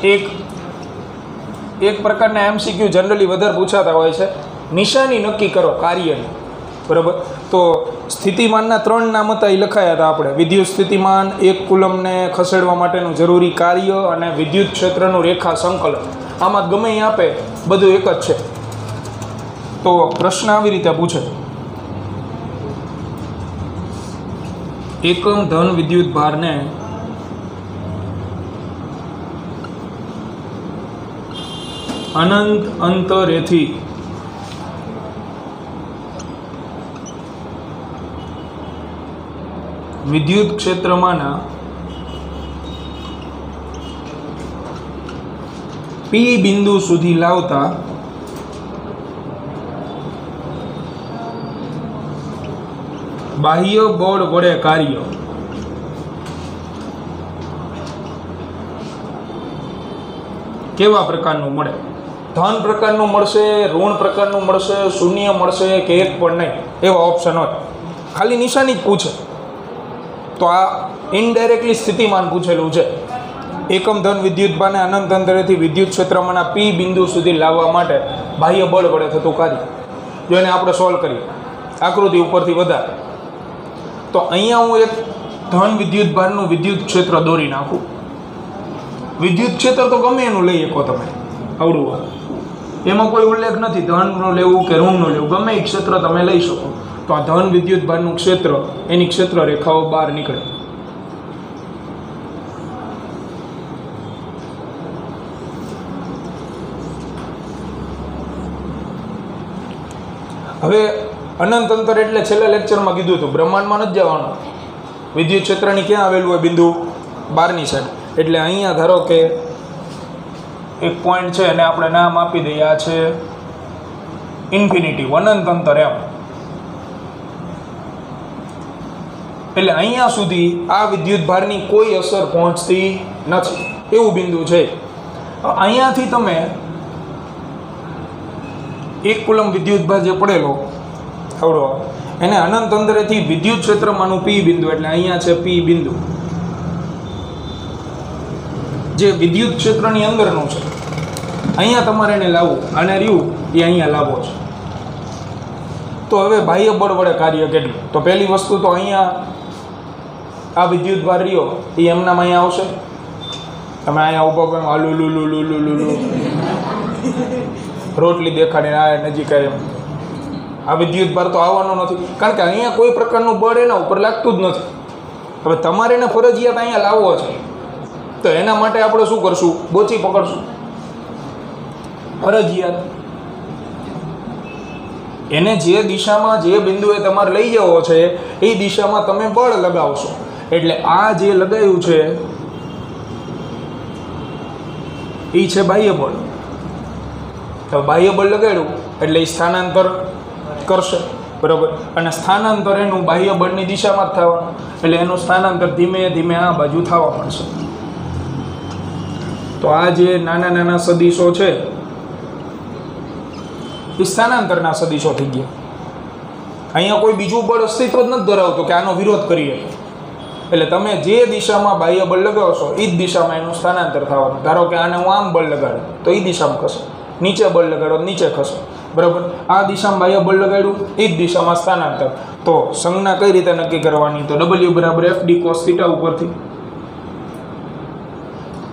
एक एक प्रकारना एमसीक्यू जनरली વધારે પૂછાતા હોય છે। નિશાની નક્કી કરો કાર્યની, બરાબર। તો સ્થિતિમાનના 3 નામ હતા એ લખાયા હતા આપણે। વિદ્યુત સ્થિતિમાન, 1 કુલમને ખસેડવા માટેનું જરૂરી કાર્ય અને વિદ્યુત ક્ષેત્રનું રેખા સંકલન। આમાં ગમે એ આપે બધું એક જ છે। તો પ્રશ્ન આવી રીતે પૂછે, એકમ ધન વિદ્યુત ભારને અનંત અંતરેથી વિદ્યુત ક્ષેત્રમાંના પી બિંદુ સુધી લાવતા બાહ્ય બળ વડે કાર્ય કેવા પ્રકારનું મળે? ધન પ્રકારનું મળશે, ઋણ પ્રકારનું મળશે, શૂન્ય મળશે કે એક પણ નહીં, એવા ઓપ્શન હોય। ખાલી નિશાની જ પૂછે તો આ ઇનડાયરેક્ટલી સ્થિતિમાન પૂછેલું છે। એકમ ધન વિદ્યુત ભારને અનંત અંતરેથી વિદ્યુત ક્ષેત્રમાંના પી બિંદુ સુધી લાવવા માટે બાહ્ય બળ વડે થતું કાર્ય। જો એને આપણે સોલ્વ કરીએ આકૃતિ ઉપરથી વધારે, તો અહીંયા હું એક ધન વિદ્યુત ભારનું વિદ્યુત ક્ષેત્ર દોરી નાખું। વિદ્યુત ક્ષેત્ર તો ગમે એનું લઈ શકો તમે, આવડું એમાં કોઈ ઉલ્લેખ નથી ધનનું લેવું કે ઋણનું લેવું, ગમે એ ક્ષેત્ર તમે લઈ શકો। તો આ ધન વિદ્યુત ભારનું ક્ષેત્ર, એની ક્ષેત્ર રેખાઓ બહાર નીકળે। હવે અનંત અંતર એટલે છેલ્લા લેક્ચરમાં કીધું હતું બ્રહ્માંડમાં નથી જવાનું, વિદ્યુત ક્ષેત્રની ક્યાં આવેલું હોય બિંદુ? બહારની સાઈડ। એટલે અહીંયા ધારો કે એક પોઈન્ટ છે અને આપણે નામ આપી દઈએ, આ છે ઇન્ફિનિટી, અનંત અંતર એમ। એટલે અહીંયા સુધી આ વિદ્યુત ભારની કોઈ અસર પહોંચતી નથી એવું બિંદુ છે। અહીંયાથી તમે 1 કુલમ વિદ્યુત ભાર જે પડેલો આવડો, એને અનંત અંતરેથી વિદ્યુત ક્ષેત્રમાંનું પી બિંદુ, એટલે અહીંયા છે પી બિંદુ જે વિદ્યુત ક્ષેત્રની અંદરનું છે, અહીંયા તમારે એને લાવવું, આને રહ્યું એ અહીંયા લાવવો છે। તો હવે બાહ્ય બળ વડે કાર્ય કેટલું? તો પહેલી વસ્તુ તો અહીંયા આ વિદ્યુત ભાર રહ્યો એ એમનામાં અહીંયા આવશે। તમે અહીંયા ઊભો કરો આલુ લુલુ લુલુ લુલુ રોટલી દેખાડીને આ નજીક એમ, આ વિદ્યુત ભાર તો આવવાનો નથી, કારણ કે અહીંયા કોઈ પ્રકારનું બળ એના ઉપર લાગતું જ નથી। હવે તમારે એને ફરજિયાત અહીંયા લાવવો છે, તો એના માટે આપણે શું કરશું? ગોચી પકડશું ફરજિયાત। એને જે દિશામાં, જે બિંદુએ તમારે લઈ જવો છે એ દિશામાં તમે બળ લગાવશો। એટલે આ જે લગાવ્યું છે એ છે બાહ્ય બળ। તો બાહ્ય બળ લગાડ્યું એટલે એ સ્થાનાંતર કરશે, બરાબર। અને સ્થાનાંતર એનું બાહ્ય બળની દિશામાં જ થવાનું, એટલે એનું સ્થાનાંતર ધીમે ધીમે આ બાજુ થવા મળશે। તો આ જે નાના નાના સદિશો છે એ સ્થાનાંતરના સદિશો થઈ ગયા। અહીંયા કોઈ બીજું બળ અસ્તિત્વ જ નથી ધરાવતું કે આનો વિરોધ કરીએ, એટલે તમે જે દિશામાં બાહ્ય બળ લગાવશો એ જ દિશામાં એનું સ્થાનાંતર થવાનું। ધારો કે આને હું આમ બળ લગાડું તો એ દિશામાં ખસે, નીચે બળ લગાડો નીચે ખસે, બરાબર। આ દિશામાં બાહ્ય બળ લગાડ્યું એ જ દિશામાં સ્થાનાંતર। તો સંજ્ઞા કઈ રીતે નક્કી કરવાની? તો W બરાબર FD cos થીટા ઉપરથી,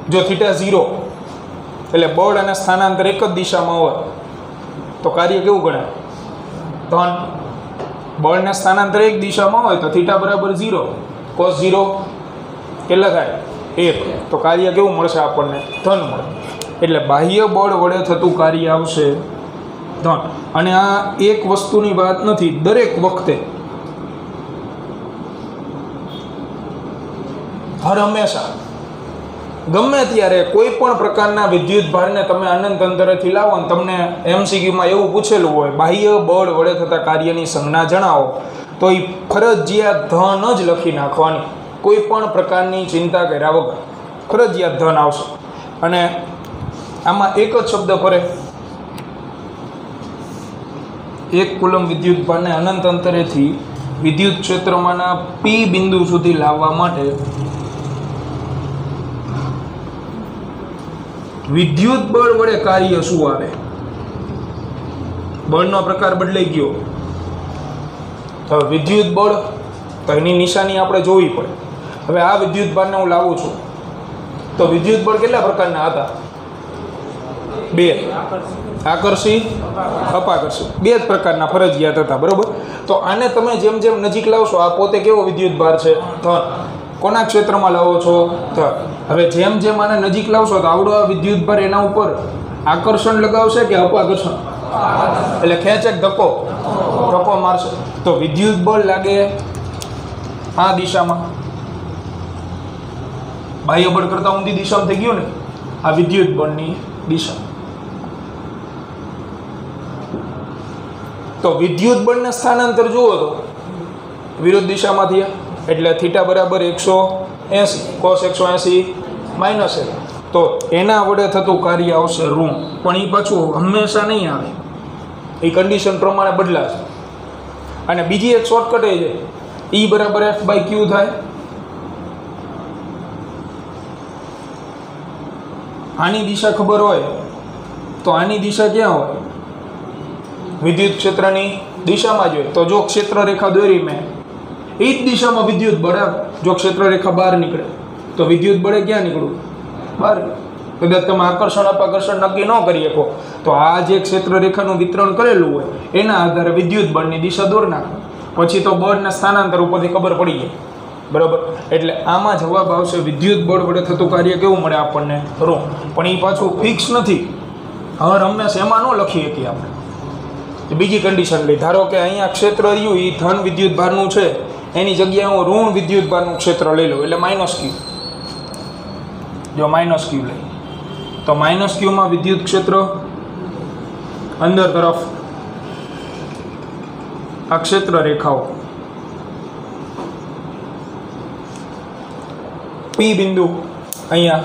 જો થીટા 0 એટલે બળ અને સ્થાનાંતર એક જ દિશામાં હોય તો કાર્ય કેવું ગણાય? ધન। બળના સ્થાનાંતર એક દિશામાં હોય તો થીટા બરાબર 0, cos 0 કેટલા થાય? 1, તો કાર્ય કેવું મળશે આપણને? ધન મળે। એટલે બાહ્ય બળ વડે થતું કાર્ય આવશે ધન। અને આ એક વસ્તુની વાત નથી, દરેક વખતે હર હંમેશા ગમે ત્યારે કોઈ પણ પ્રકારના વિદ્યુત ભારને તમે અનંત અંતરેથી લાવો અને તમને એમસીક્યુમાં એવું પૂછેલું હોય બાહ્ય બળ વડે થતા કાર્યની સંજ્ઞા જણાવો, તો એ ફરજિયાત ધન જ લખી નાખવાની, કોઈ પણ પ્રકારની ચિંતા કર્યા વગર ફરજિયાત ધન આવશે। અને આમાં એક જ શબ્દ ફરે, 1 કુલમ વિદ્યુત ભારને અનંત અંતરેથી વિદ્યુત ક્ષેત્રમાંના પી બિંદુ સુધી લાવવા માટે વિદ્યુત બળ વડે કાર્ય શું આવે? બળનો પ્રકાર બદલાઈ ગયો. તો વિદ્યુત બળ, તો એની નિશાની આપણે જોવી પડે. હવે આ વિદ્યુત ભારને હું લાવું છું, તો વિદ્યુત બળ કેટલા પ્રકારના હતા? બે. આકર્ષી, અપાકર્ષી, બે જ પ્રકારના ફરજિયાત હતા. બરોબર. તો આને તમે જેમ જેમ નજીક લાવશો, આ પોતે કેવો વિદ્યુત ભાર છે? ધન. કોના ક્ષેત્રમાં લાવો છો? ધન. હવે જેમ જેમ આને નજીક લાવશો તો આવડો આ વિદ્યુત ભાર એના ઉપર આકર્ષણ લગાવશે કે અપાકર્ષણ? એટલે ખેંચે ધક્કો મારશે. તો વિદ્યુત બળ લાગે આ દિશામાં, બાહ્ય બળ કરતા ઊંધી દિશામાં થઈ ગયું ને, આ વિદ્યુત બળની દિશા. તો વિદ્યુત બળને સ્થાનાંતર જુઓ તો વિરુદ્ધ દિશામાં થયા, એટલે થીટા બરાબર 180 cos 180 માઇનસ 1. તો એના વડે થતું કાર્ય આવશે ઋણ, પણ એ પાછું હંમેશા નહીં આવે, એ કન્ડિશન પ્રમાણે બદલાશે. અને બીજી એક શોર્ટકટ એ છે, E બરાબર F/Q થાય. આની દિશા ખબર હોય તો આની દિશા ક્યાં હોય? વિદ્યુત ક્ષેત્રની દિશામાં જોઈએ. તો જો ક્ષેત્ર રેખા દોરી મેં, એ જ દિશામાં વિદ્યુત બળ આવે. જો ક્ષેત્ર રેખા બહાર નીકળે તો વિદ્યુત બળે ક્યાં નીકળવું? બહાર. કદાચ તમે આકર્ષણ અપાકર્ષણ નક્કી ન કરી શકો તો આ જે ક્ષેત્ર રેખાનું વિતરણ કરેલું હોય એના આધારે વિદ્યુત બળની દિશા દોર નાખો, પછી તો બળના સ્થાનાંતર ઉપરથી ખબર પડી જાય. બરાબર. એટલે આમાં જવાબ આવશે વિદ્યુત બળ વડે થતું કાર્ય કેવું મળે આપણને? ઋણ. પણ એ પાછું ફિક્સ નથી, હર હંમેશા એમાં ન લખી શકીએ આપણે. બીજી કન્ડિશન લઈ, ધારો કે અહીંયા ક્ષેત્ર રહ્યું એ ધન વિદ્યુત ભારનું છે, એની જગ્યાએ હું ઋણ વિદ્યુત ભારનું ક્ષેત્ર લઈ લઉં, એટલે -Q. જો -Q લઈ તો -Qમાં વિદ્યુત ક્ષેત્ર અંદર તરફ, આ ક્ષેત્ર રેખાઓ P બિંદુ અહીંયા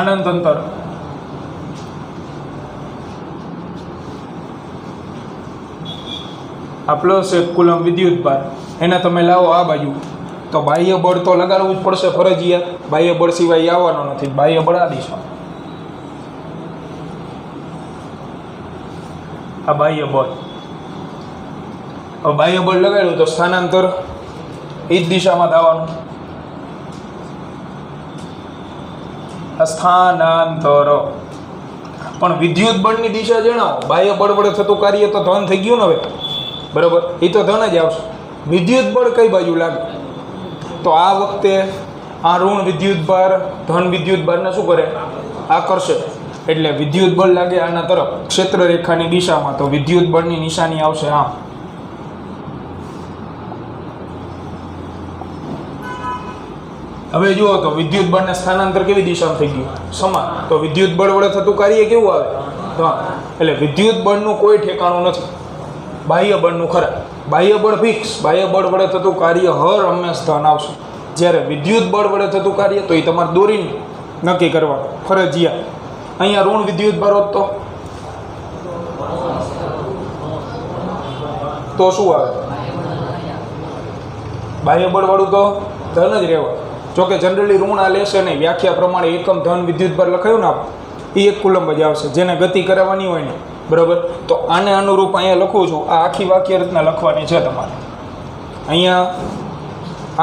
અનંત અંતર, આ +1 કુલમ વિદ્યુત ભાર, એને તમે લાવો આ બાજુ, તો બાહ્ય બળ તો લગાડવું જ પડશે ફરજિયાત. બાહ્ય બળ સિવાય આવવાનો નથી. બાહ્ય બળ આ દિશા, આ બાહ્ય બળ. હવે બાહ્ય બળ લગાડ્યું તો સ્થાનાંતર એ જ દિશામાં દાવાનું. સ્થાનાંતર. પણ વિદ્યુત બળની દિશા જણાવો. બાહ્ય બળ વડે થતું કાર્ય તો ધન થઈ ગયું ને હવે. બરાબર. એ તો ધન જ આવશે. વિદ્યુત બળ કઈ બાજુ લાગે? તો આ વખતે આ ઋણ વિદ્યુત ભાર ધન વિદ્યુત ભારને શું કરે? આકર્ષે. એટલે વિદ્યુત બળ લાગે આના તરફ ક્ષેત્ર રેખાની દિશામાં, તો વિદ્યુત બળની નિશાની આવશે આમ. હવે જુઓ તો વિદ્યુત બળને સ્થાનાંતર કેવી દિશામાં થઈ ગયું? સમાન. તો વિદ્યુત બળ વડે થતું કાર્ય કેવું આવે? ધન. એટલે વિદ્યુત બળનું કોઈ ઠેકાણું નથી, બાહ્ય બળનું ખરા. બાહ્ય બળ ફિક્સ, બાહ્ય બળ વડે થતું કાર્ય હર હંમેશા ધન આવશે. જ્યારે વિદ્યુત બળ વડે થતું કાર્ય તો એ તમારે દોરીને નક્કી કરવાનું ફરજિયાત. અહીંયા ઋણ વિદ્યુત ભાર હોત તો શું આવે? બાહ્ય બળ વાળું તો ધન જ રહેવા. જોકે જનરલી ઋણ આ લેશે નહીં. વ્યાખ્યા પ્રમાણે એકમ ધન વિદ્યુત ભાર લખાયું ને આપણે, એ 1 કુલમ જ આવશે, જેને ગતિ કરાવવાની હોય ને. બરાબર. તો આને અનુરૂપ અહીંયા લખું છું. આ આખી વાક્ય રચના લખવાની છે તમારે. અહીંયા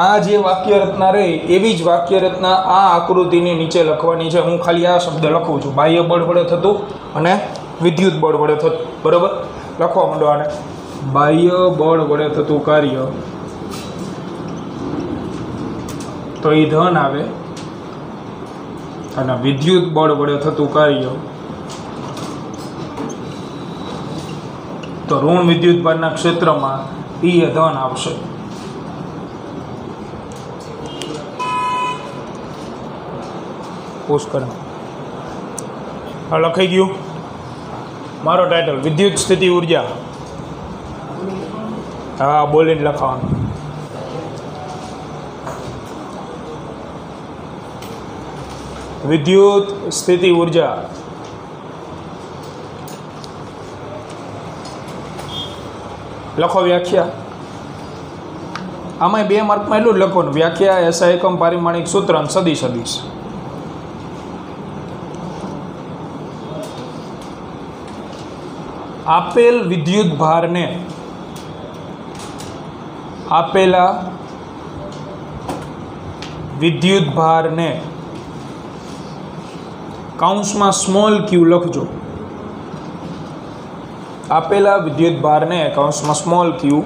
આ જે વાક્ય રચના રહી એવી જ વાક્ય રચના આ આકૃતિની નીચે લખવાની છે. હું ખાલી આ શબ્દ લખું છું, બાહ્ય બળ વડે થતું અને વિદ્યુત બળ વડે થતું. બરાબર. લખવા માંડો આને. બાહ્ય બળ વડે થતું કાર્ય તો એ ધન આવે, અને વિદ્યુત બળ વડે થતું કાર્ય તો ઋણ વિદ્યુત ભારના ક્ષેત્રમાં એ ધન આવશે. પુષ્કળ લખાઈ ગયું. મારો ટાઇટલ વિદ્યુત સ્થિતિ ઉર્જા. હા, બોલીને લખાવાનું. વિદ્યુત સ્થિતિ ઉર્જા લખો. વ્યાખ્યા આમાં 2 માર્કમાં એટલું જ લખવાનું. વ્યાખ્યા, એસઆઈ એકમ, પારિમાણિક સૂત્ર અને સદિશ. આપેલ વિદ્યુત ભારને આપેલા વિદ્યુત ભારને કૌંસમાં સ્મોલ ક્યુ લખજો. આપેલા વિદ્યુત ભારને કૌંસમાં સ્મોલ ક્યુ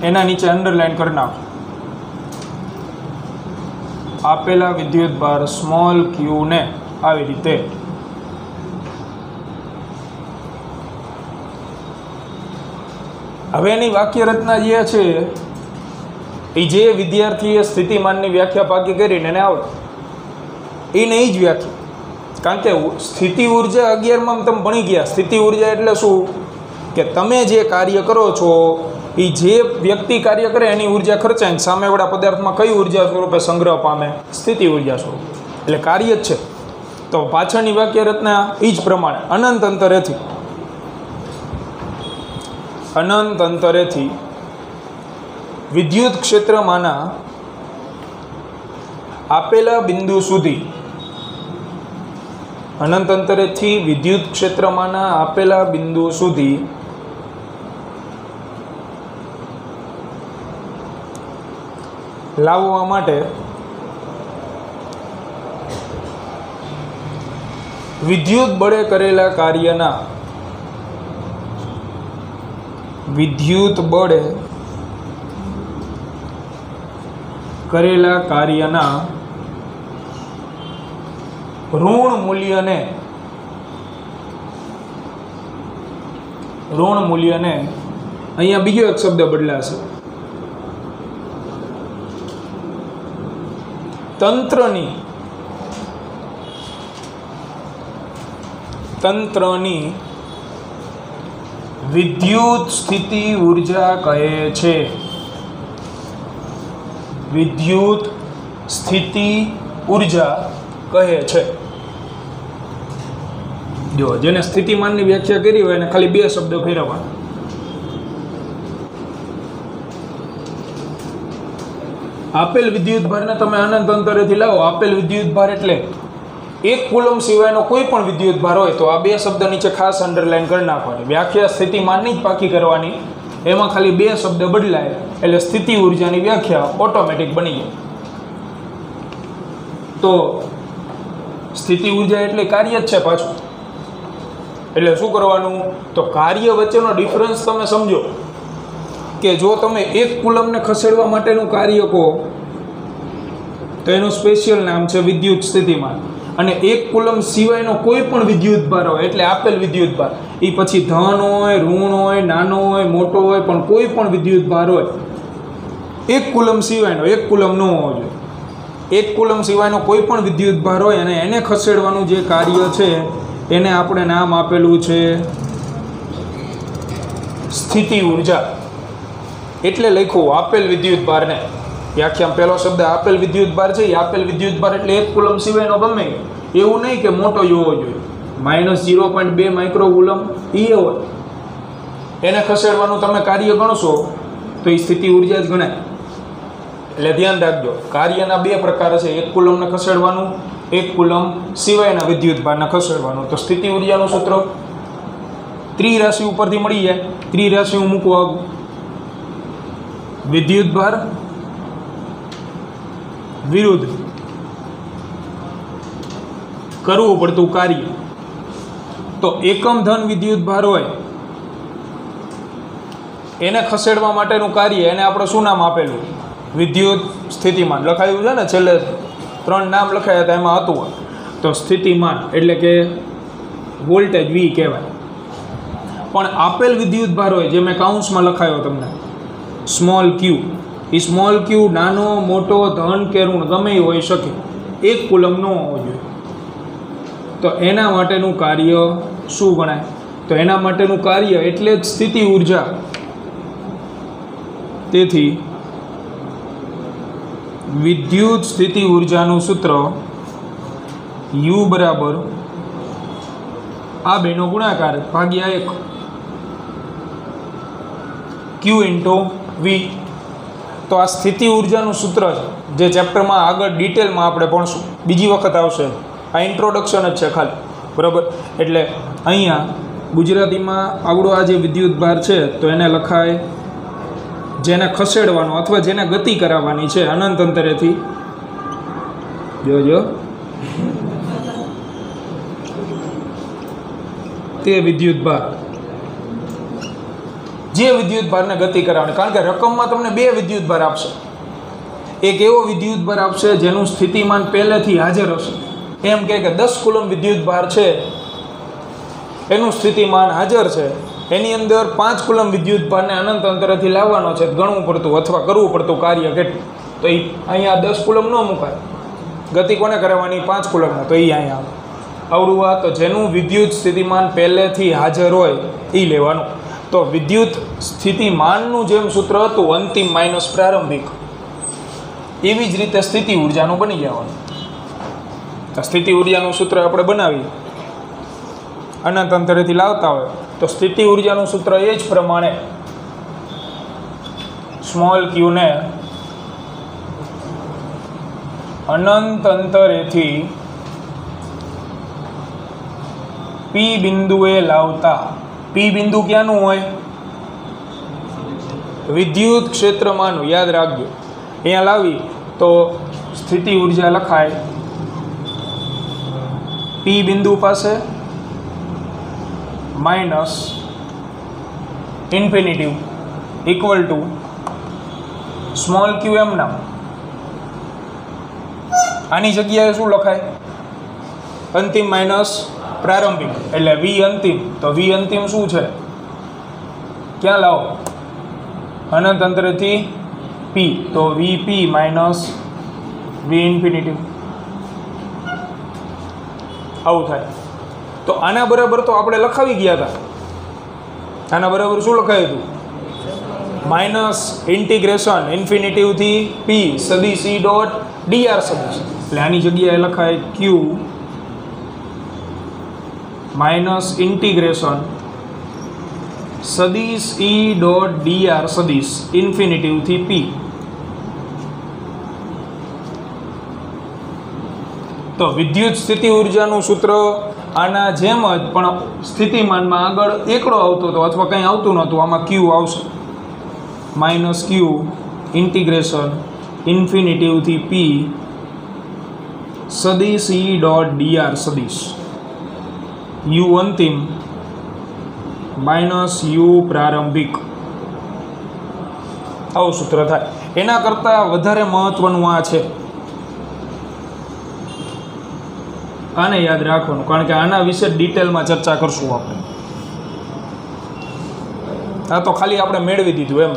એના નીચે અંડરલાઈન કરી નાખો. આપેલા વિદ્યુત ભાર સ્મોલ ક્યુ ને આવી રીતે હવે એની વાક્ય રચના જે છે એ જે વિદ્યાર્થીએ સ્થિતિમાનની વ્યાખ્યા પાકી કરીને એને આવડે એને એ જ વ્યાખ્યા. કારણ કે સ્થિતિ ઉર્જા 11માં તમે ભણી ગયા. સ્થિતિ ઉર્જા એટલે શું કે તમે જે કાર્ય કરો છો એ જે વ્યક્તિ કાર્ય કરે એની ઉર્જા ખર્ચાય, સામેવાળા પદાર્થમાં કઈ ઉર્જા સ્વરૂપે સંગ્રહ પામે? સ્થિતિ ઉર્જા સ્વરૂપે. એટલે કાર્ય જ છે. તો પાછળની વાક્ય રચના એ જ પ્રમાણે અનંત અંતરેથી વિદ્યુત ક્ષેત્રમાંના આપેલા બિંદુ સુધી અનંત અંતરેથી વિદ્યુત ક્ષેત્રમાંના આપેલા બિંદુ સુધી લાવવા માટે વિદ્યુત બળે કરેલા કાર્યના ઋણ મૂલ્યને અહીંયા બીજો એક શબ્દ બદલાશે. તંત્રની વિદ્યુત સ્થિતિ ઉર્જા કહે છે. વિદ્યુત સ્થિતિ ઉર્જા કહે છે. જો જેને સ્થિતિમાનની વ્યાખ્યા કરી હોય એને ખાલી બે શબ્દ ફેરવવા. આપેલ વિદ્યુત ભારને તમે અનંત અંતરેથી લાવો. આપેલ વિદ્યુત ભાર એટલે 1 કુલમ સિવાયનો કોઈ પણ વિદ્યુત ભાર હોય તો આ બે શબ્દ નીચે ખાસ અંડરલાઈન કરી નાખવાની. વ્યાખ્યા સ્થિતિમાનની જ પાકી કરવાની. એમાં ખાલી બે શબ્દ બદલાય એટલે સ્થિતિ ઉર્જાની વ્યાખ્યા ઓટોમેટિક બની જાય. તો સ્થિતિ ઉર્જા એટલે કાર્ય જ છે પાછું. એટલે શું કરવાનું? તો કાર્ય વચ્ચેનો ડિફરન્સ તમે સમજો કે જો તમે 1 કુલમને ખસેડવા માટેનું કાર્ય કહો તો એનું સ્પેશિયલ નામ છે વિદ્યુત સ્થિતિમાન. અને 1 કુલમ સિવાયનો કોઈ પણ વિદ્યુત ભાર હોય એટલે આપેલ વિદ્યુત ભાર, એ પછી ધન હોય, ઋણ હોય, નાનો હોય, મોટો હોય, પણ કોઈ પણ વિદ્યુત ભાર હોય 1 કુલમ સિવાયનો, 1 કુલમ ન હોવો જોઈએ, 1 કુલમ સિવાયનો કોઈ પણ વિદ્યુત ભાર હોય અને એને ખસેડવાનું જે કાર્ય છે એને આપણે નામ આપેલું છે સ્થિતિ ઉર્જા. એટલે લખ્યું આપેલ વિદ્યુત ભારને. વ્યાખ્યામાં પહેલો શબ્દ આપેલ વિદ્યુત ભાર છે. આપેલ વિદ્યુત ભાર એટલે 1 કુલમ સિવાયનો ગમે એવું નહીં કે મોટો જોવો જોઈએ. -0.2 માઇક્રો કુલમ એ હોય એને ખસેડવાનું તમે કાર્ય ગણશો તો એ સ્થિતિ ઉર્જા જ ગણાય. એટલે ધ્યાન રાખજો, કાર્યના બે પ્રકાર છે. 1 કુલમને ખસેડવાનું, 1 કુલમ સિવાયના વિદ્યુત ભારને ખસેડવાનું. તો સ્થિતિ ઉર્જાનું સૂત્ર ત્રિરાશિ ઉપરથી મળી જાય. ત્રિરાશિ હું મૂકવા આવું. વિદ્યુત ભાર વિરુદ્ધ કરવું પડતું કાર્ય. તો એકમ ધન વિદ્યુત ભાર હોય એને ખસેડવા માટેનું કાર્ય એને આપણે શું નામ આપેલું? વિદ્યુત સ્થિતિમાન. લખાયું છે ને, છેલ્લે 3 નામ લખાયા હતા એમાં હતું. તો સ્થિતિમાન એટલે કે વોલ્ટેજ V કહેવાય. પણ આપેલ વિદ્યુત ભાર હોય જે મેં કાઉન્સમાં લખાયો તમને સ્મોલ ક્યુ, એ સ્મોલ ક્યુ નાનો, મોટો, ધન કે ઋણ ગમે એ હોઈ શકે, 1 કુલમ ન હોવો જોઈએ. તો એના માટેનું કાર્ય શું ગણાય? તો એના માટેનું કાર્ય એટલે જ સ્થિતિ ઉર્જા. તેથી વિદ્યુત સ્થિતિ ઉર્જાનું સૂત્ર U બરાબર આ બેનો ગુણાકાર ભાગ્યા 1 Q × V. તો આ સ્થિતિ ઉર્જાનું સૂત્ર છે. જે ચેપ્ટરમાં આગળ ડિટેલમાં આપણે ભણશું, બીજી વખત આવશે. આ ઇન્ટ્રોડક્શન જ છે ખાલી, બરાબર. એટલે અહીંયા ગુજરાતીમાં આવડો આ જે વિદ્યુતભાર છે તો એને લખાય જેને ખસેડવાનો અથવા જેને ગતિ કરાવવાની છે અનંત અંતરેથી, જોજો, તે વિદ્યુતભાર. જે વિદ્યુતભારને ગતિ કરાવવાની, કારણ કે રકમમાં તમને બે વિદ્યુતભાર આપશે. એક એવો વિદ્યુતભાર આપશે જેનું સ્થિતિમાન પહેલેથી હાજર હશે, એમ કે 10 કુલમ વિદ્યુતભાર છે એનું સ્થિતિમાન હાજર છે, એની અંદર 5 કુલમ વિદ્યુતભારને અનંત અંતરેથી લાવવાનો છે, ગણવું પડતું અથવા કરવું પડતું કાર્ય કેટલું, તો એ અહીંયા 10 કુલમ ન મુકાય. ગતિ કોને કરાવવાની? 5 કુલમને, તો એ અહીંયા આવડું આ. તો જેનું વિદ્યુત સ્થિતિમાન પહેલેથી હાજર હોય એ લેવાનું. તો વિદ્યુત સ્થિતિમાનનું જેમ સૂત્ર હતું અંતિમ માઇનસ પ્રારંભિક, એવી જ રીતે સ્થિતિ ઉર્જાનું બની જવાનું. સ્થિતિ ઉર્જાનું સૂત્ર આપણે બનાવીએ, અનંત અંતરેથી લાવતા હોય તો સ્થિતિ ઉર્જાનું સૂત્ર એ જ પ્રમાણે સ્મોલ ક્યુને અનંત અંતરેથી પી બિંદુએ લાવતા. પી બિંદુ ક્યાંનું હોય? વિદ્યુત ક્ષેત્રમાંનું. યાદ રાખજો, અહીંયા લાવી તો સ્થિતિ ઉર્જા લખાય પી બિંદુ પાસે minus infinitive equal to small q m નામ. આની જગ્યાએ શું લખાય? અંતિમ માઇનસ પ્રારંભિક, એટલે વી અંતિમ. તો વી અંતિમ શું છે? ક્યાં લાવો? અનંત અંતરેથી પી, તો વી પી માઇનસ વી ઇન્ફિનિટિવ. આવું થાય. તો આના બરાબર તો આપણે લખાવી ગયા હતા. આના બરાબર શું લખાયું હતું? માઇનસ ઇન્ટિગ્રેશન ઇન્ફિનિટિવથી પી સદીશ ઈ ડોટ ડીઆર સદીશ. એટલે આની જગ્યાએ લખાય ક્યુ માઇનસ ઇન્ટિગ્રેશન સદીશ ઈ ડોટ ડીઆર સદીશ ઇન્ફિનિટિવથી પી. તો વિદ્યુત સ્થિતિ ઉર્જાનું સૂત્ર આના જેમ જ, પણ સ્થિતિમાનમાં આગળ એકડો આવતો હતો અથવા કંઈ આવતું નહોતું. આમાં ક્યુ આવશે, માઇનસ ક્યુ ઇન્ટિગ્રેશન ઇન્ફિનિટિવથી પી સદીશ ઈ ડોટ ડીઆર સદીશ યુ અંતિમ માઇનસ યુ પ્રારંભિક. આવું સૂત્ર થાય. એના કરતાં વધારે મહત્વનું આ છે, આને યાદ રાખવાનું, કારણ કે આના વિશે ડિટેલમાં ચર્ચા કરશું આપણે. આ તો ખાલી આપણે મેળવી દીધું એમ,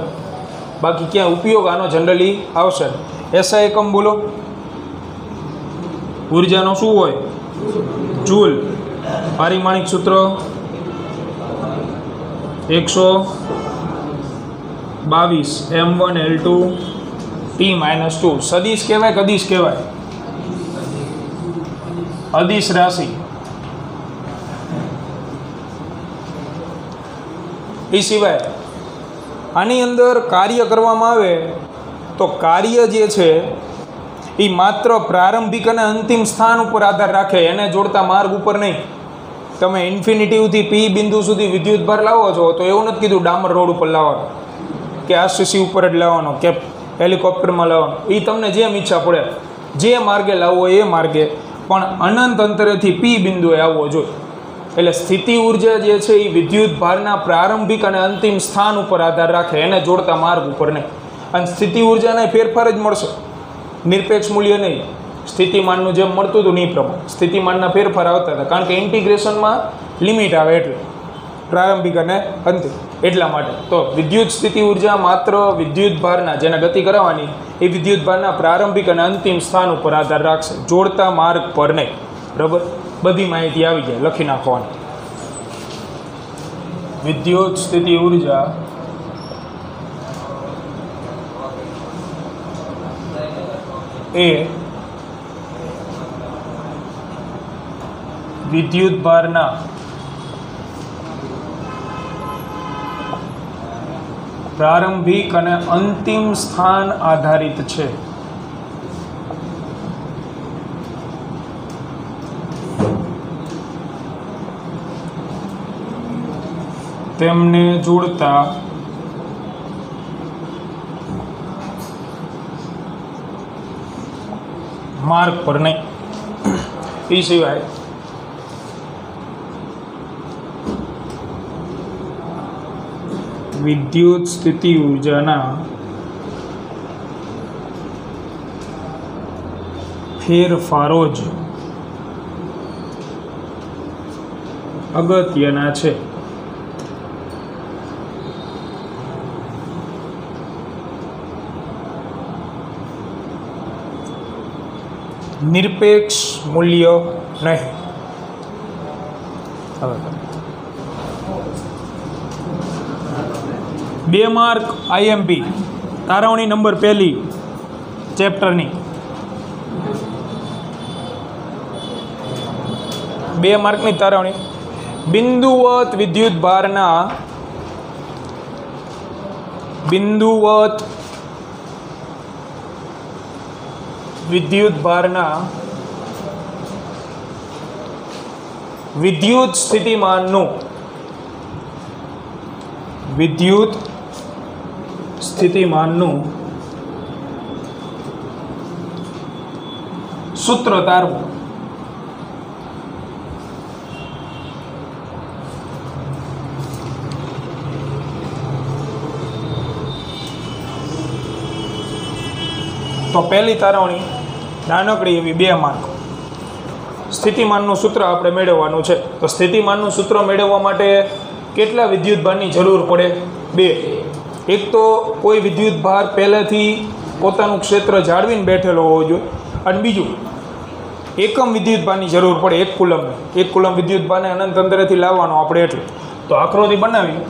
બાકી ક્યાં ઉપયોગ આનો જનરલી આવશે. એસઆઈ એકમ બોલો. ઉર્જાનો શું હોય? જૂલ. પારિમાણિક સૂત્ર 122 m1 L2 T-2. સદીશ કહેવાય કે અદિશ કહેવાય? અદિશ રાશિ. એ સિવાય આની અંદર કાર્ય કરવામાં આવે તો કાર્ય જે છે એ માત્ર પ્રારંભિક અને અંતિમ સ્થાન ઉપર આધાર રાખે, એને જોડતા માર્ગ ઉપર નહીં. તમે ઇન્ફિનિટિવથી પી બિંદુ સુધી વિદ્યુતભાર લાવો છો તો એવું નથી કીધું ડામર રોડ ઉપર લાવવાનો કે આરસીસી ઉપર જ લાવવાનો કે હેલિકોપ્ટરમાં લાવવાનો. એ તમને જેમ ઈચ્છા પડે જે માર્ગે લાવવો એ માર્ગે, પણ અનંત અંતરેથી પી બિંદુએ આવવો જોઈએ. એટલે સ્થિતિ ઉર્જા જે છે એ વિદ્યુતભારના પ્રારંભિક અને અંતિમ સ્થાન ઉપર આધાર રાખે, એને જોડતા માર્ગ ઉપર નહીં. અને સ્થિતિ ઉર્જાને ફેરફાર જ મળશે, નિરપેક્ષ મૂલ્ય નહીં. સ્થિતિમાનનું જેમ મળતું હતું નહીં પ્રમાણે સ્થિતિમાનના ફેરફાર આવતા હતા, કારણ કે ઇન્ટિગ્રેશનમાં લિમિટ આવે એટલે પ્રારંભિક અને અંતિમ. એટલા માટે તો વિદ્યુત સ્થિતિ ઉર્જા માત્ર વિદ્યુતભારના, જેને ગતિ કરાવવાની, એ વિદ્યુતભારના પ્રારંભિક અને અંતિમ સ્થાન ઉપર આધાર રાખશે, જોડતા માર્ગ પર નહીં. બરાબર, બધી માહિતી આવી જાય, લખી નાખવાની. વિદ્યુત સ્થિતિ ઉર્જા એ વિદ્યુતભારના પ્રારંભિક અને અંતિમ સ્થાન આધારિત છે. તેમને જોડતા માર્ગ પર નહીં. એ સિવાય વિદ્યુત સ્થિતિ ઊર્જાના ફેરફારો જ અગત્યના છે. નિરપેક્ષ મૂલ્ય નહીં. બે માર્ક આઈએમપી તારવણી નંબર 1 ચેપ્ટરની 2 માર્કની તારવણી. બિંદુવત વિદ્યુત ભારના વિદ્યુત સ્થિતિમાનનું સૂત્ર તારવું. તો પહેલી તારવણી નાનકડી એવી 2 માર્ક. સ્થિતિમાનનું સૂત્ર આપણે મેળવવાનું છે. તો સ્થિતિમાનનું સૂત્ર મેળવવા માટે કેટલા વિદ્યુતભારની જરૂર પડે? 2. એક તો કોઈ વિદ્યુતભાર પહેલેથી પોતાનું ક્ષેત્ર જાળવીને બેઠેલો હોવો જોઈએ, અને બીજું એકમ વિદ્યુતભારની જરૂર પડે, 1 કુલમની. 1 કુલમ વિદ્યુતભારને અનંત અંતરેથી લાવવાનો આપણે એટલે. તો આકૃતિ બનાવી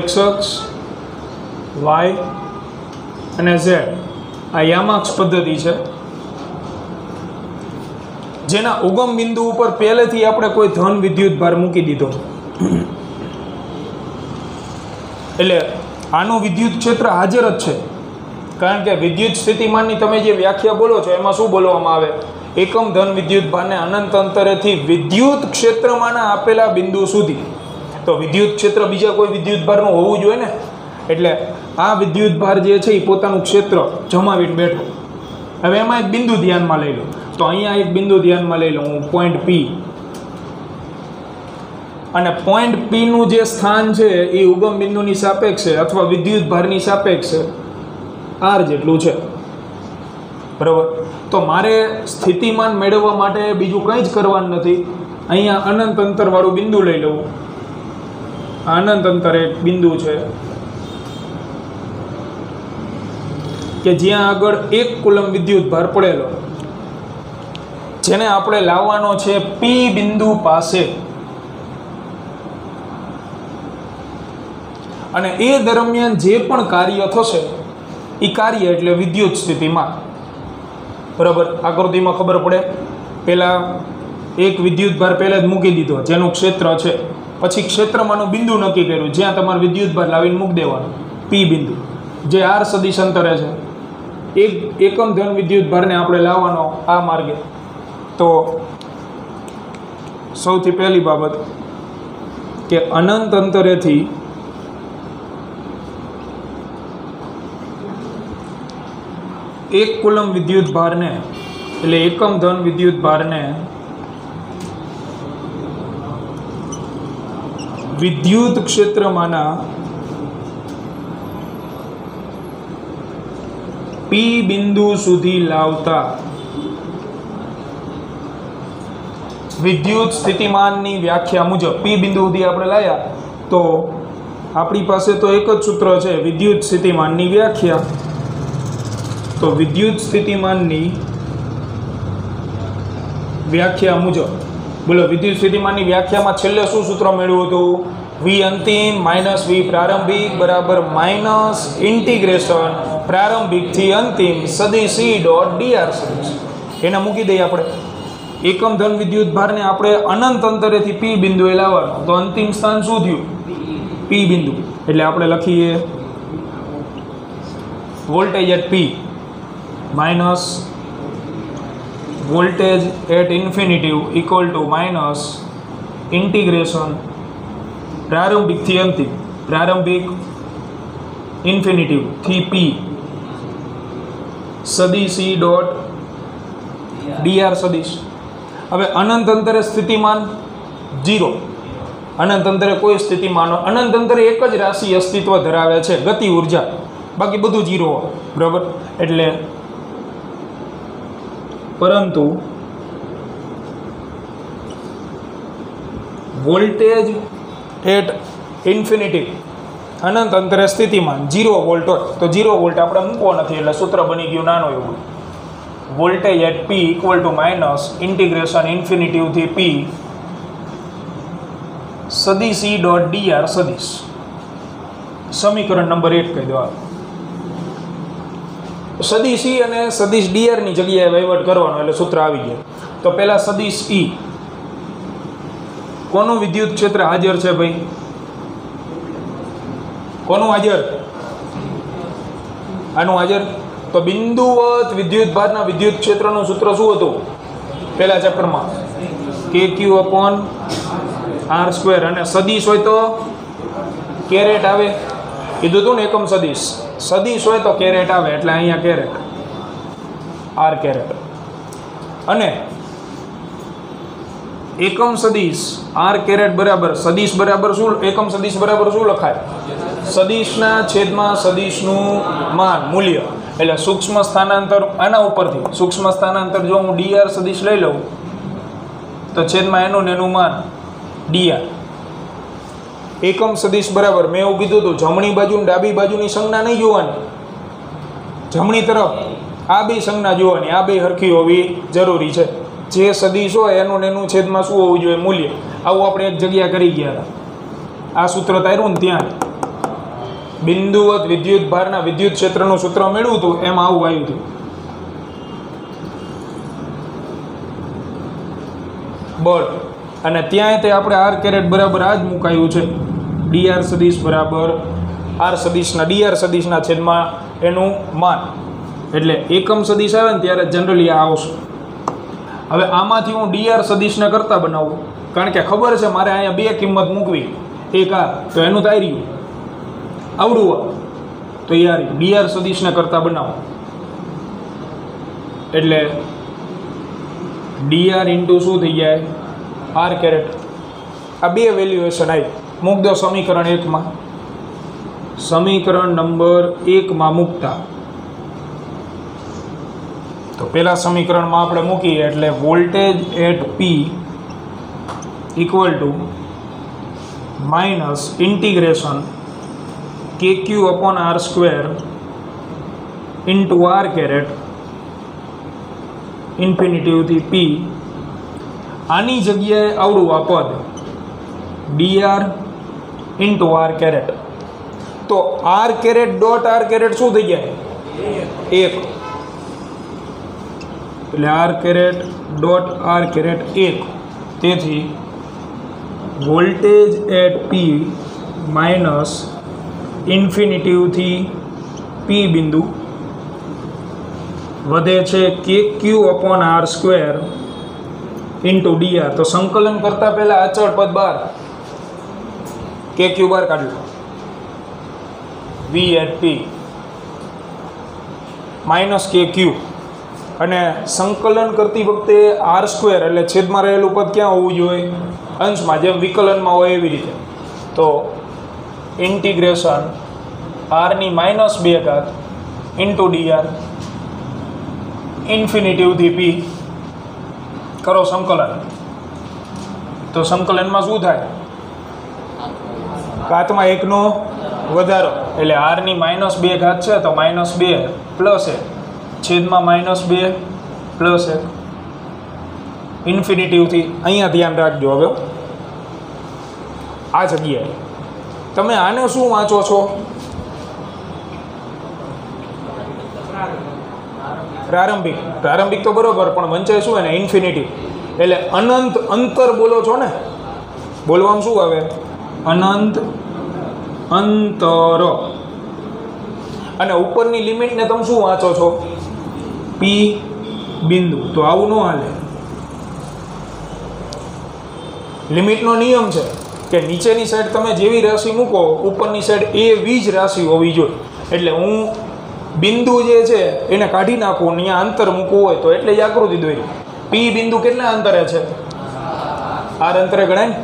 x અક્ષ y અને z આ યામાક્ષ પદ્ધતિ છે, જેના ઉગમ બિંદુ ઉપર પહેલેથી આપણે કોઈ ધન વિદ્યુત ભાર મૂકી દીધો. એટલે આનું વિદ્યુત ક્ષેત્ર હાજર જ છે, કારણ કે વિદ્યુત સ્થિતિમાનની તમે જે વ્યાખ્યા બોલો છો એમાં શું બોલવામાં આવે? એકમ ધન વિદ્યુત ભારને અનંત અંતરેથી વિદ્યુત ક્ષેત્રમાંના આપેલા બિંદુ સુધી. તો વિદ્યુત ક્ષેત્ર બીજા કોઈ વિદ્યુત ભારનું હોવું જોઈએ ને. એટલે આ વિદ્યુત ભાર જે છે એ પોતાનું ક્ષેત્ર જમાવીને બેઠો. હવે એમાં એક બિંદુ ધ્યાનમાં લઈ લો. તો અહીંયા એક બિંદુ ધ્યાનમાં લઈ લો હું, પોઈન્ટ પી. અને પોઈન્ટ પી નું જે સ્થાન છે એ ઉગમ બિંદુની સાપેક્ષે અથવા વિદ્યુત ભારની સાપેક્ષે આર જેટલું છે, બરાબર. તો મારે સ્થિતિમાન મેળવવા માટે બીજું કંઈ જ કરવાનું નથી. અહીંયા અનંત અંતરવાળું બિંદુ લઈ લઉં. અનંત અંતર એક બિંદુ છે કે જ્યાં આગળ 1 કુલમ વિદ્યુત ભાર પડેલો, જેને આપણે લાવવાનો છે પી બિંદુ પાસે. અને એ દરમિયાન જે પણ કાર્ય થશે એ કાર્ય એટલે વિદ્યુત સ્થિતિમાં, બરાબર. આકૃતિમાં ખબર પડે. પહેલાં એક વિદ્યુત ભાર પહેલાં જ મૂકી દીધો જેનું ક્ષેત્ર છે, પછી ક્ષેત્રમાંનું બિંદુ નક્કી કર્યું જ્યાં તમારે વિદ્યુત ભાર લાવીને મૂકી દેવાનું, પી બિંદુ જે આર સદિશ અંતરે છે. એકમ ધન વિદ્યુત ભારને આપણે લાવવાનો આ માર્ગે. તો સૌથી પહેલી બાબત કે અનંત અંતરેથી એક કુલમ વિદ્યુત ભારને એટલે એકમ ધન વિદ્યુત ભારને વિદ્યુત ક્ષેત્રમાંના પી બિંદુ સુધી લાવતા વિદ્યુત સ્થિતિમાનની વ્યાખ્યા મુજબ પી બિંદુ સુધી આપણે લાવ્યા તો આપણી પાસે તો એક જ સૂત્ર છે, વિદ્યુત સ્થિતિમાનની વ્યાખ્યા. તો વિદ્યુત સ્થિતિમાનની વ્યાખ્યા મુજબ બોલો, વિદ્યુત સ્થિતિમાનની વ્યાખ્યામાં છેલ્લે શું સૂત્ર મેળવ્યું હતું? વી અંતિમ માઇનસ વી પ્રારંભિક બરાબર માઇનસ ઇન્ટિગ્રેશન પ્રારંભિકથી અંતિમ સદી સી ડોટ ડીઆર સદીશ. એને મૂકી દઈએ આપણે. એકમ ધન વિદ્યુત ભારને આપણે અનંત અંતરેથી પી બિંદુએ લાવવાનો, તો અંતિમ સ્થાન શું થયું? પી બિંદુ. એટલે આપણે લખીએ voltage at P minus voltage at infinitive equal to minus integration પ્રારંભિકથી અંતિમ, પ્રારંભિક ઇન્ફિનિટિવ થી પી સદિશ ઈ ડોટ ડીઆર સદિશ. હવે અનંત અંતરે સ્થિતિમાન 0, અનંત અંતરે કોઈ સ્થિતિમાન, અનંત અંતરે એક જ રાશિ અસ્તિત્વ ધરાવે છે, ગતિ ઉર્જા, બાકી બધું 0 હોય, બરાબર. એટલે પરંતુ વોલ્ટેજ એટ ઇન્ફિનિટી અનંત અંતરે સ્થિતિમાન 0 વોલ્ટ હોય તો 0 વોલ્ટ આપણે મૂકવો નથી, એટલે સૂત્ર બની ગયું નાનું એવું. Voltage at P equal to minus integration ઇન્ફિનિટીવથી પી સદિશ ઈ ડોટ ડીઆર સદિશ. સમીકરણ નંબર 1 કહી દો. સદિશ ઈ અને સદિશ ડીઆર ની જગ્યાએ વહીવટ કરવાનો એટલે સૂત્ર આવી ગયા. તો પહેલા સદિશ ઈ, કોનું વિદ્યુત ક્ષેત્ર હાજર છે ભાઈ? કોનું હાજર? આનું હાજર. તો બિંદુવત વિદ્યુત ભારના વિદ્યુત ક્ષેત્રનું સૂત્ર શું હતું પહેલા ચેપ્ટરમાં? કે ક્યુ અપોન આર સ્ક્વેર. અને સદિશ હોય તો કેરેટ આવે, કીધું હતું ને એકમ સદિશ. સદિશ હોય તો કેરેટ આવે, એટલે અહીંયા કેરેટ, આર કેરેટ. અને એકમ સદિશ આર કેરેટ બરાબર સદિશ બરાબર શું? એકમ સદિશ બરાબર શું લખાય? સદિશના છેદમાં સદિશનું માન, મૂલ્ય. એટલે સૂક્ષ્મ સ્થાનાંતર આના ઉપરથી, સૂક્ષ્મ સ્થાનાંતર જો હું ડીઆર સદિશ લઈ લઉં તો છેદમાં એનું ને એનું માન ડીઆર. એકમ સદિશ બરાબર મેં એવું કીધું હતું, જમણી બાજુ ડાબી બાજુની સંજ્ઞા નહીં જોવાની, જમણી તરફ આ બે સંજ્ઞા જોવાની, આ બે હરખી હોવી જરૂરી છે. જે સદિશ હોય એનું ને એનું છેદમાં શું હોવું જોઈએ? મૂલ્ય. આવું આપણે એક જગ્યા કરી ગયા હતા, આ સૂત્ર તાર્યું ને ત્યાં બિંદુવત વિદ્યુત ભારના વિદ્યુત ક્ષેત્રનું સૂત્ર મેળવ્યું હતું, એમાં આવું આવ્યું હતું. બળ. અને ત્યાં તે આપણે આર કેરેટ બરાબર આ જ મુકાયું છે, ડીઆર સદિશ બરાબર આર સદિશના, ડીઆર સદિશના છેદમાં એનું માન. એટલે એકમ સદિશ આવે ને ત્યારે જનરલી આ આવશે. હવે આમાંથી હું ડીઆર સદિશને કરતા બનાવું, કારણ કે ખબર છે મારે અહીંયા બે કિંમત મૂકવી, એક આ, તો એનું તાર્યું આવડું, તો યાર ડીઆર સદિશને કરતા બનાવો. એટલે ડીઆર ઇન્ટુ શું થઈ જાય? R caret. આ બે વેલ્યુએશન આવી, મૂક દો સમીકરણ 1માં. સમીકરણ નંબર 1માં મૂકતા તો પહેલા સમીકરણમાં આપણે મૂકીએ એટલે voltage at P equal to minus integration k q upon r square into r caret ઇન્ફિનિટીવથી પી. આની જગ્યાએ આવડું આ પદ ડીઆર ઇન્ટુ આર કેરેટ. તો r caret dot r caret શું થઈ જાય? 1. એટલે r caret dot r caret 1. તેથી વોલ્ટેજ એટ પી માઇનસ ઇન્ફિનિટીવથી પી બિંદુ વધે છે k q upon r square into d r. તો સંકલન કરતા પહેલા અચળ પદ બાર, કે ક્યુ બાર કાઢ્યું, વી એટ પી માઇનસ કે ક્યુ. અને સંકલન કરતી વખતે આર સ્ક્વેર એટલે છેદમાં રહેલું પદ ક્યાં હોવું જોઈએ? અંશમાં, જેમ વિકલનમાં હોય એવી રીતે. તો ઇન્ટિગ્રેશન આરની -2 ઇન્ટુ ડીઆર ઇન્ફિનિટીવથી પી કરો સંકલન. તો સંકલનમાં શું થાય? ઘાતમાં 1નો વધારો, એટલે આરની -2 છે તો -2 પ્લસ 1 છેદમાં -2 પ્લસ 1 ઇન્ફિનિટીવથી. અહીંયા ધ્યાન રાખજો. હવે આ જગ્યાએ તમે આને શું વાંચો છો? પ્રારંભિક. પ્રારંભિક તો બરોબર, પણ વંચાય શું એને? ઇન્ફિનિટી. એટલે અનંત અંતર બોલો છો ને, બોલવામાં શું આવે? અનંત અંતર. અને ઉપરની લિમિટને તમે શું વાંચો છો? પી બિંદુ. તો આવું ન હાલે. લિમિટનો નિયમ છે કે નીચેની સાઈડ તમે જેવી રાશિ મૂકો ઉપરની સાઈડ એવી જ રાશિ હોવી જોઈએ. એટલે હું બિંદુ જે છે એને કાઢી નાખું, અહીંયા અંતર મૂકવું હોય તો એટલે જ આકૃતિ દોરી. પી બિંદુ કેટલા અંતરે છે? આર અંતરે ગણાય ને.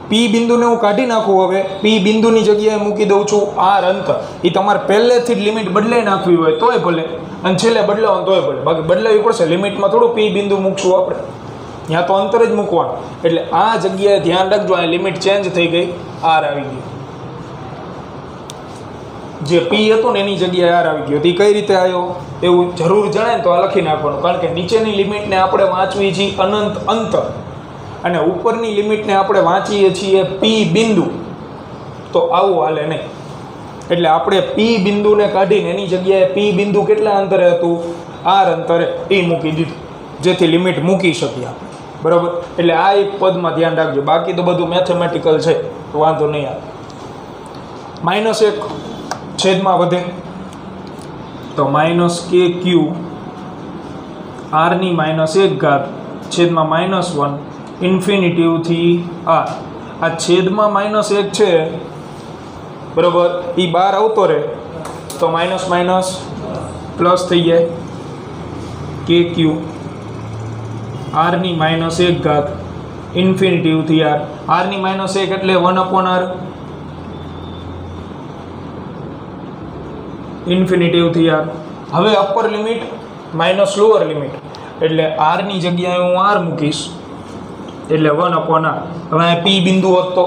પી બિંદુને હું કાઢી નાખું. હવે પી બિંદુની જગ્યાએ મૂકી દઉં છું આર અંતર. એ તમારે પહેલેથી જ લિમિટ બદલાઈ નાખવી હોય તોય ભલે, અને છેલ્લે બદલાવો તોય ભલે, બાકી બદલાવી પડશે. લિમિટમાં થોડું પી બિંદુ મૂકશું આપણે, ત્યાં તો અંતર જ મૂકવાનું. એટલે આ જગ્યાએ ધ્યાન રાખજો, આ લિમિટ ચેન્જ થઈ ગઈ, આર આવી ગઈ. જે પી હતો ને એની જગ્યાએ આર આવી ગયો. તે કઈ રીતે આવ્યો એવું જરૂર જણાય ને તો આ લખી નાખવાનું, કારણ કે નીચેની લિમિટને આપણે વાંચવી છીએ અનંત અંતર અને ઉપરની લિમિટને આપણે વાંચીએ છીએ પી બિંદુ, તો આવું હાલે નહીં. એટલે આપણે પી બિંદુને કાઢીને એની જગ્યાએ પી બિંદુ કેટલા અંતરે હતું? આર અંતરે એ મૂકી દીધું, જેથી લિમિટ મૂકી શકીએ આપણે. બરાબર. એટલે આ એક પદમાં ધ્યાન રાખજો, બાકી તો બધું મેથેમેટિકલ છે, વાંધો નહીં આવે. -1 છેદમાં વધે તો -kq r ની -1 ઘાત છેદમાં -1 ઇન્ફિનિટીવથી r. આ છેદમાં -1 છે, બરાબર, એ બહાર આવતો રહે તો માઇનસ માઇનસ પ્લસ થઈ જાય. kq r ની -1 ઘાત ઇન્ફિનિટીવથી r. r ની -1 એટલે 1/r ઇન્ફિનિટીવથી r. હવે upper limit minus lower limit, એટલે r ની જગ્યાએ હું r મૂકીશ, એટલે 1/r. હવે p બિંદુ હોત તો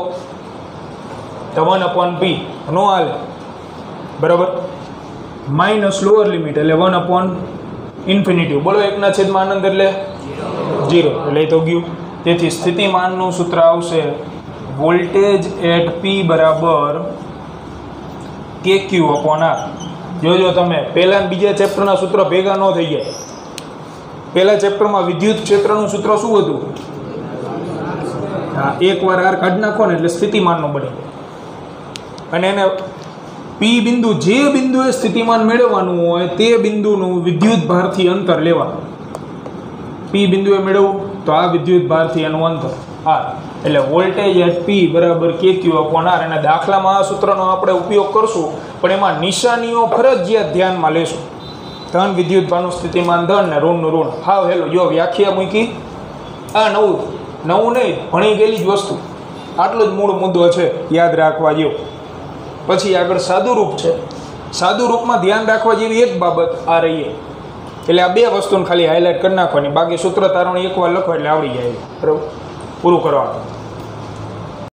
1/p નો હાલે, બરાબર. માઇનસ લોઅર લિમિટ એટલે 1/ઇન્ફિનિટી. બોલો 1/આનંદ એટલે 0, એટલે તો ગયું. તેથી સ્થિતિમાનનું સૂત્ર આવશે વોલ્ટેજ એટ p બરાબર kq/r. જોજો તમે પહેલા અને બીજા ચેપ્ટરના સૂત્ર ભેગા ન થઈ જાય. પહેલા ચેપ્ટરમાં વિદ્યુત ક્ષેત્રનું સૂત્ર શું હતું? હા, એકવાર આર કાઢી નાખો ને એટલે સ્થિતિમાનનો બની જાય. અને એને પી બિંદુ, જે બિંદુએ સ્થિતિમાન મેળવવાનું હોય તે બિંદુનું વિદ્યુત ભારથી અંતર લેવાનું. પી બિંદુએ મેળવવું તો આ વિદ્યુત ભારથી એનું અંતર આર. એટલે વોલ્ટેજ એટ પી બરાબર kq/r. અને દાખલામાં આ સૂત્રનો આપણે ઉપયોગ કરશું, પણ એમાં નિશાનીઓ ફરજિયાત ધ્યાનમાં લેશું. ધન વિદ્યુત ભારનું સ્થિતિમાન ધન ને ઋણનું ઋણ. હાવ હેલો, જો વ્યાખ્યા મૂકી. આ નવું નહીં, ભણી ગયેલી જ વસ્તુ. આટલો જ મૂળ મુદ્દો છે, યાદ રાખવા જેવો. પછી આગળ સાદુરૂપ છે. સાદુરૂપમાં ધ્યાન રાખવા જેવી એક બાબત આ રહી. એટલે આ બે વસ્તુને ખાલી હાઇલાઇટ કરી નાખવાની, બાકી સૂત્ર તારણ એકવાર લખો એટલે આવડી જાય. બરાબર, પૂરું કરવાનું.